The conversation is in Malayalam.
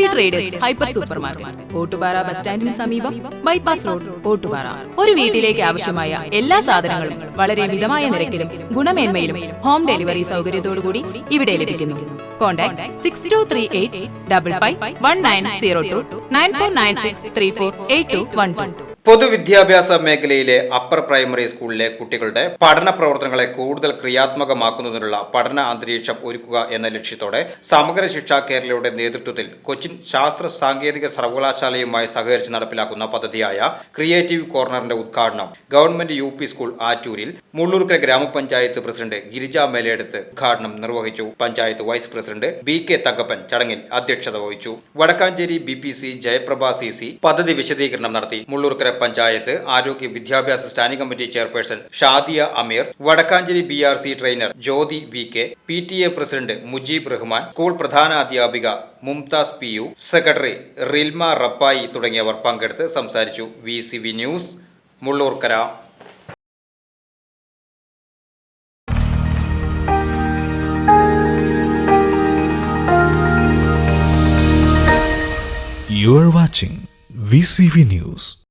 Pattambi traders hyper super market, Ottupara bus സ്റ്റാൻഡിന് സമീപം, ബൈപ്പാസ് റോഡ്, ഓട്ടുപാറ. ഒരു വീട്ടിലേക്ക് ആവശ്യമായ എല്ലാ സാധനങ്ങളും വളരെ മിതമായ നിരക്കിലും ഗുണമേന്മയിലും ഹോം ഡെലിവറി സൗകര്യത്തോടുകൂടി ഇവിടെ ലഭിക്കുന്നു. കോൺടാക്ട് 6238551902 9496348212. പൊതുവിദ്യാഭ്യാസ മേഖലയിലെ അപ്പർ പ്രൈമറി സ്കൂളിലെ കുട്ടികളുടെ പഠന പ്രവർത്തനങ്ങളെ കൂടുതൽ ക്രിയാത്മകമാക്കുന്നതിനുള്ള പഠന അന്തരീക്ഷം ഒരുക്കുക എന്ന ലക്ഷ്യത്തോടെ സമഗ്ര ശിക്ഷ കേരളയുടെ നേതൃത്വത്തിൽ കൊച്ചിൻ ശാസ്ത്ര സാങ്കേതിക സർവകലാശാലയുമായി സഹകരിച്ച് നടപ്പിലാക്കുന്ന പദ്ധതിയായ ക്രിയേറ്റീവ് കോർണറിന്റെ ഉദ്ഘാടനം ഗവൺമെന്റ് UP സ്കൂൾ ആറ്റൂരിൽ മുള്ളൂർക്കര ഗ്രാമപഞ്ചായത്ത് പ്രസിഡന്റ് ഗിരിജ മേലെടുത്ത് ഉദ്ഘാടനം നിർവഹിച്ചു. Panchayat vice president BK Thankappan ചടങ്ങിൽ അധ്യക്ഷത വഹിച്ചു. വടക്കാഞ്ചേരി BPC ജയപ്രഭ CC പദ്ധതി വിശദീകരണം നടത്തി. മുള്ളൂർക്കര പഞ്ചായത്ത് ആരോഗ്യ വിദ്യാഭ്യാസ standing committee chairperson Shadiya Ameer, Wadakkanchery BRC trainer Jyothi VK, PTA president Mujeeb Rahman, school പ്രധാന അധ്യാപിക മുംതാസ് PU, സെക്രട്ടറി റിൽമ റപ്പായി തുടങ്ങിയവർ പങ്കെടുത്ത് സംസാരിച്ചു. VCV news, Mullurkara. You are watching VCV News.